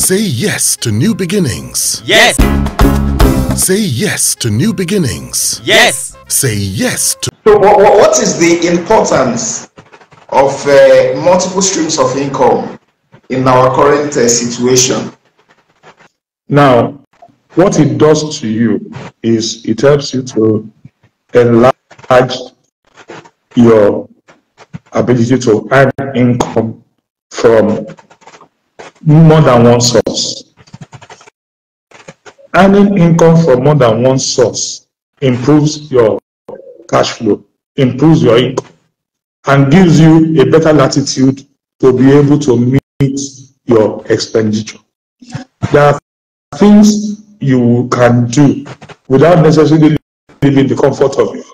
Say yes to new beginnings. Yes. Say yes to new beginnings. Yes. Say yes to... So what is the importance of multiple streams of income in our current situation? Now, what it does to you is it helps you to enlarge your ability to earn income from more than one source. Earning income from more than one source improves your cash flow, improves your income, and gives you a better latitude to be able to meet your expenditure. There are things you can do without necessarily living the comfort of it.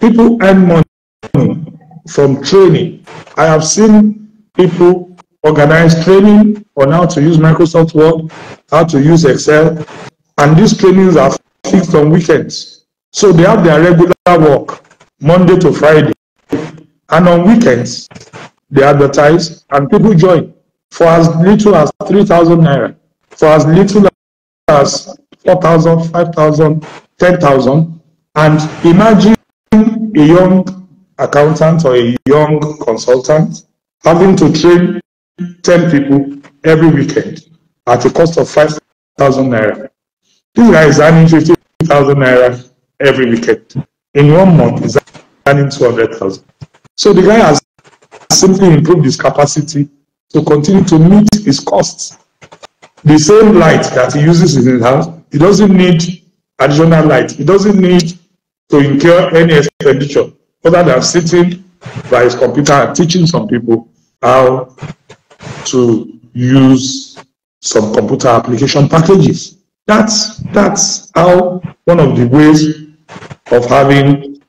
People earn money from training. I have seen people organize training on how to use Microsoft Word, how to use Excel, and these trainings are fixed on weekends. So they have their regular work Monday to Friday, and on weekends they advertise and people join for as little as 3,000 naira, for as little as 4,000, 5,000, 10,000. And imagine a young accountant or a young consultant having to train 10 people every weekend at a cost of 5,000 naira. This guy is earning 50,000 naira every weekend. In 1 month, he's earning 200,000. So the guy has simply improved his capacity to continue to meet his costs. The same light that he uses in his house, he doesn't need additional light. He doesn't need to incur any expenditure other than sitting by his computer and teaching some people how to use some computer application packages. That's how one of the ways of having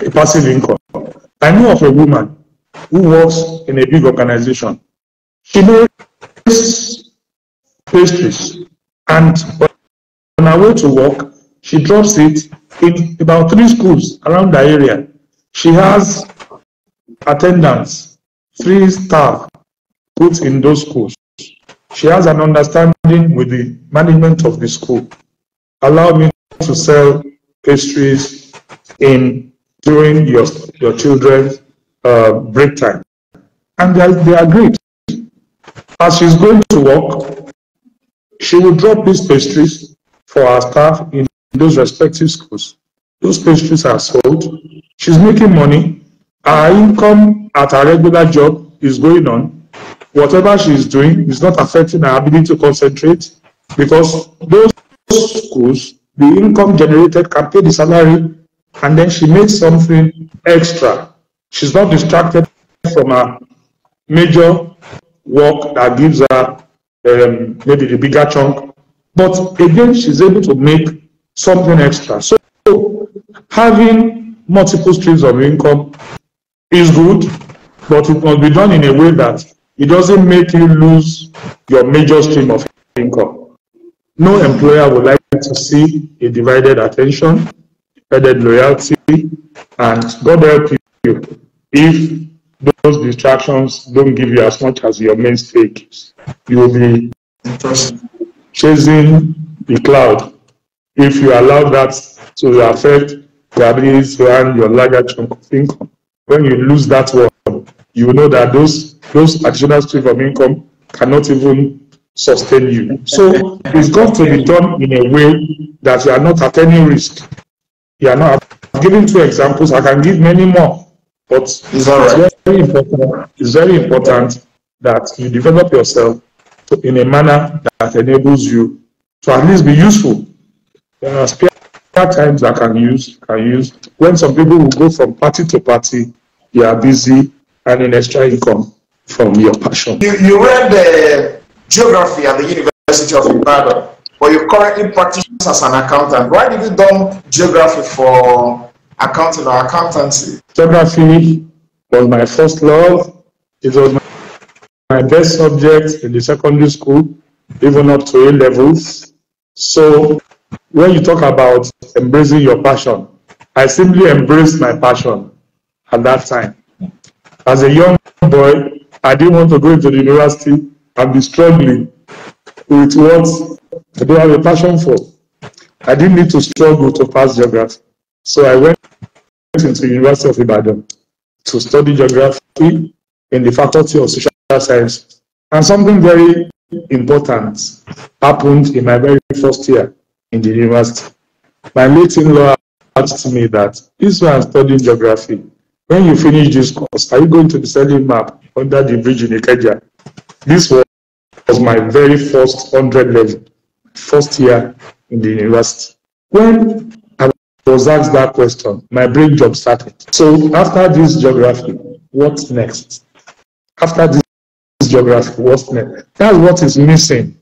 a passive income. I know of a woman who works in a big organization. She makes pastries, and on her way to work, she drops it in about 3 schools around the area. She has attendants, 3 staff put in those schools. She has an understanding with the management of the school. Allow me to sell pastries during your children's break time. And they agreed. As she's going to work, she will drop these pastries for her staff in those respective schools. Those pastries are sold. She's making money. Her income at her regular job is going on. Whatever she's doing is not affecting her ability to concentrate, because those schools, the income generated can pay the salary, and then she makes something extra. She's not distracted from her major work that gives her maybe the bigger chunk, but again she's able to make something extra. So having multiple streams of income is good, but it must be done in a way that it doesn't make you lose your major stream of income. No employer would like to see a divided attention, divided loyalty, and God help you if those distractions don't give you as much as your main stake is. You will be chasing the cloud if you allow that to affect the ability to earn your larger chunk of income. When you lose that one, you will know that those additional streams of income cannot even sustain you. So it's got to be done in a way that you are not at any risk. You are not. I've given 2 examples. I can give many more, but it's very important that you develop yourself in a manner that enables you to at least be useful. There are spare times I can use. When some people will go from party to party, you are busy earning extra income from your passion. You read geography at the University of Ibadan, but you currently practice as an accountant. Why did you dump geography for accounting or accountancy? Geography was my first love. It was my best subject in the secondary school, even up to A levels. So when you talk about embracing your passion, I simply embraced my passion at that time. As a young boy, I didn't want to go into the university and be struggling with what I do have a passion for. I didn't need to struggle to pass geography. So I went into the University of Ibadan to study geography in the Faculty of Social Sciences. And something very important happened in my very first year in the university. My late in-law asked me that, this one studying geography, when you finish this course, are you going to be selling map under the bridge in Ikeja? This was my very first 100 level, first year in the university. When I was asked that question, my brain job started. So after this geography, what's next? After this geography, what's next? That's what is missing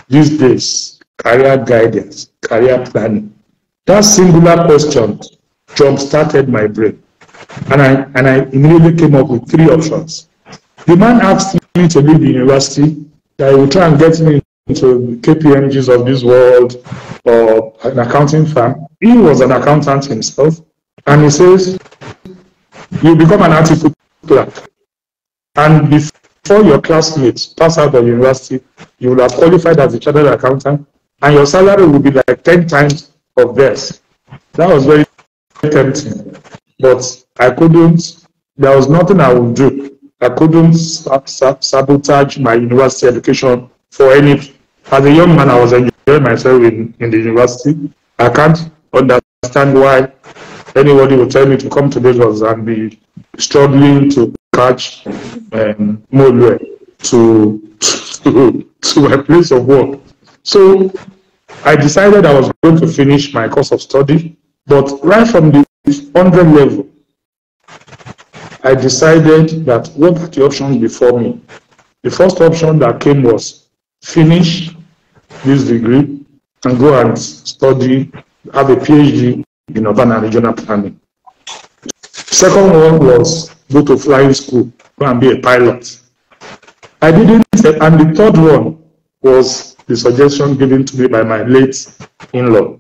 these days. Career guidance, career planning. That singular question jump started my brain. And I immediately came up with 3 options. The man asked me to leave the university, that he would try and get me into the KPMGs of this world or an accounting firm. He was an accountant himself, and he says, you become an article clerk. And before your classmates pass out of university, you will have qualified as a chartered accountant, and your salary will be like 10 times of theirs. That was very tempting, but I couldn't, there was nothing I would do. I couldn't sabotage my university education for any. As a young man, I was enjoying myself in the university. I can't understand why anybody would tell me to come to Lagos and be struggling to catch Molue to my place of work. So I decided I was going to finish my course of study, but right from the 100 level, I decided that what were the options before me? The first option that came was finish this degree and go and study, have a PhD in urban and regional planning. Second one was go to flying school, go and be a pilot. I didn't, and the third one was the suggestion given to me by my late in-law.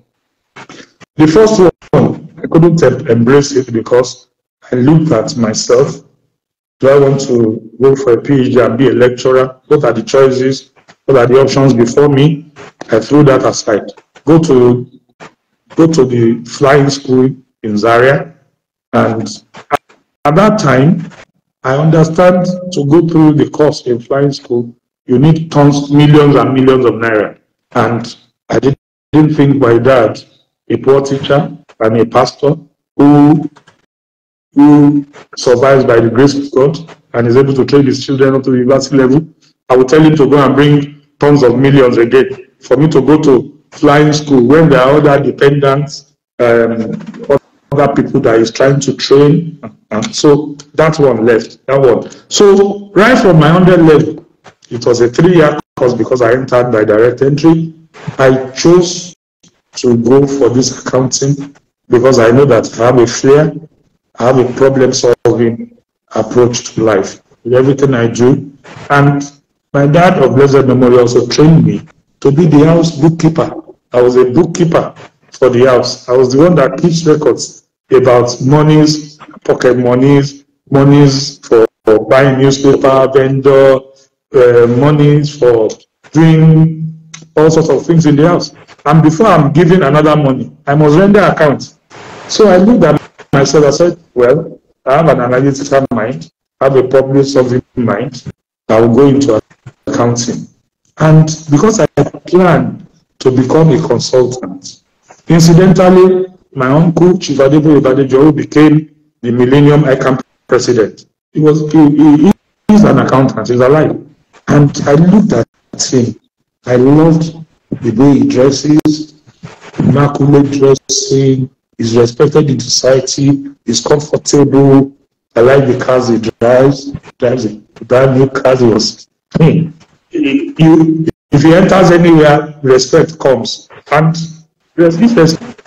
The first one, I couldn't embrace it because I looked at myself. Do I want to go for a PhD and be a lecturer? What are the choices? What are the options before me? I threw that aside. Go to the flying school in Zaria, and at that time, I understand to go through the course in flying school, you need tons, millions and millions of naira. And I didn't think my dad, a poor teacher and a pastor who survives by the grace of God and is able to train his children up to the university level, I would tell him to go and bring tons of millions again for me to go to flying school when there are other dependents, other people that he's trying to train. And so that one left, that one. So right from my 100 level, it was a 3-year course because I entered by direct entry. I chose to go for this accounting because I know that I have a flair, I have a problem-solving approach to life with everything I do. And my dad of blessed memory also trained me to be the house bookkeeper. I was a bookkeeper for the house. I was the one that keeps records about monies, pocket monies, monies for buying newspaper, vendor, monies for doing all sorts of things in the house. And before I'm giving another money, I must render account. So I looked at myself, I said, well, I have an analytical mind, I have a problem-solving mind, I will go into accounting. And because I planned to become a consultant, incidentally, my uncle, Chief Gbenga Badejo, who became the Millennium ICAM president, he is an accountant, he's alive. And I looked at him. I loved the way he dresses, immaculate dressing, he's respected in society, he's comfortable. I like the cars he drives a brand new cars. He was, if he enters anywhere, respect comes. And if respect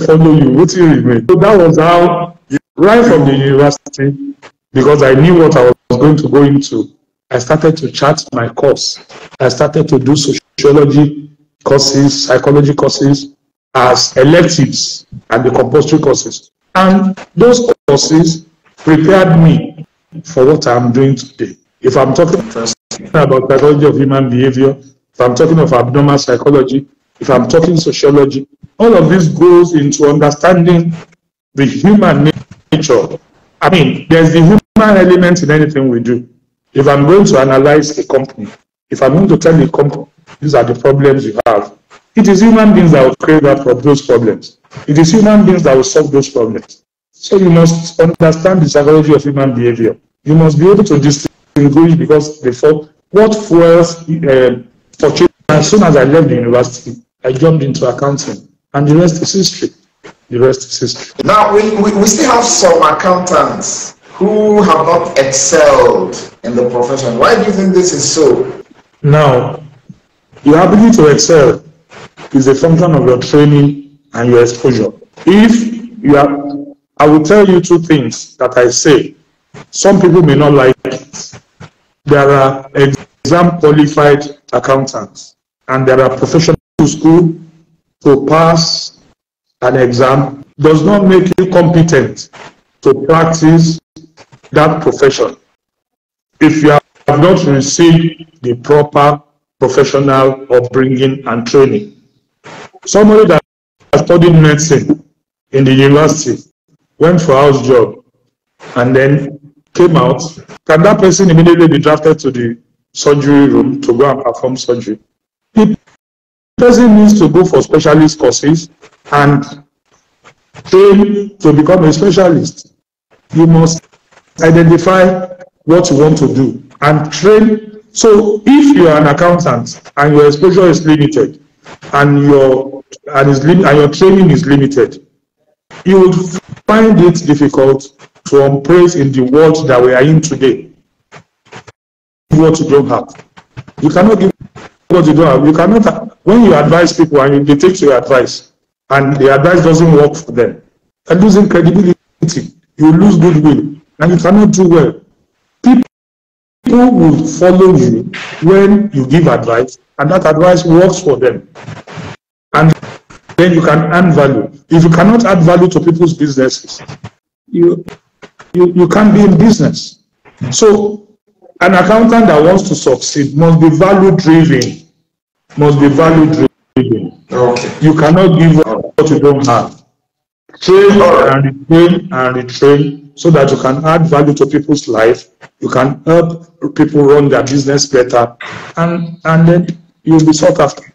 follow you, what you remain. So that was how, right from the university, because I knew what I was going to go into, I started to chart my course. I started to do sociology courses, psychology courses as electives and the compulsory courses. And those courses prepared me for what I'm doing today. If I'm talking about psychology of human behavior, if I'm talking of abnormal psychology, if I'm talking sociology, all of this goes into understanding the human nature. I mean, there's the human element in anything we do. If I'm going to analyze a company, if I'm going to tell a company, these are the problems you have, it is human beings that will create those problems. It is human beings that will solve those problems. So you must understand the psychology of human behavior. You must be able to distinguish, because before, what fuels for change. As soon as I left the university, I jumped into accounting, and the rest is history. The rest is history. Now, we still have some accountants who have not excelled in the profession. Why do you think this is so? Now, your ability to excel is a function of your training and your exposure. If you are, I will tell you two things that I say. Some people may not like it. There are exam qualified accountants, and there are professional school. To pass an exam does not make you competent to practice that profession if you have not received the proper professional upbringing and training. Somebody that studied medicine in the university, went for house job, and then came out, can that person immediately be drafted to the surgery room to go and perform surgery? The person needs to go for specialist courses and train to become a specialist. You must identify what you want to do and train. So if you are an accountant and your exposure is limited and your training is limited, you will find it difficult to operate in the world that we are in today. What you don't have, you cannot give what you don't have. You cannot, when you advise people and they take your advice and the advice doesn't work for them, you're losing credibility, you lose goodwill, and you cannot do well. People will follow you when you give advice, and that advice works for them. And then you can add value. If you cannot add value to people's businesses, you can't be in business. So an accountant that wants to succeed must be value driven. Okay. You cannot give what you don't have. Train and retrain and retrain so that you can add value to people's life. You can help people run their business better, and then you'll be sought after.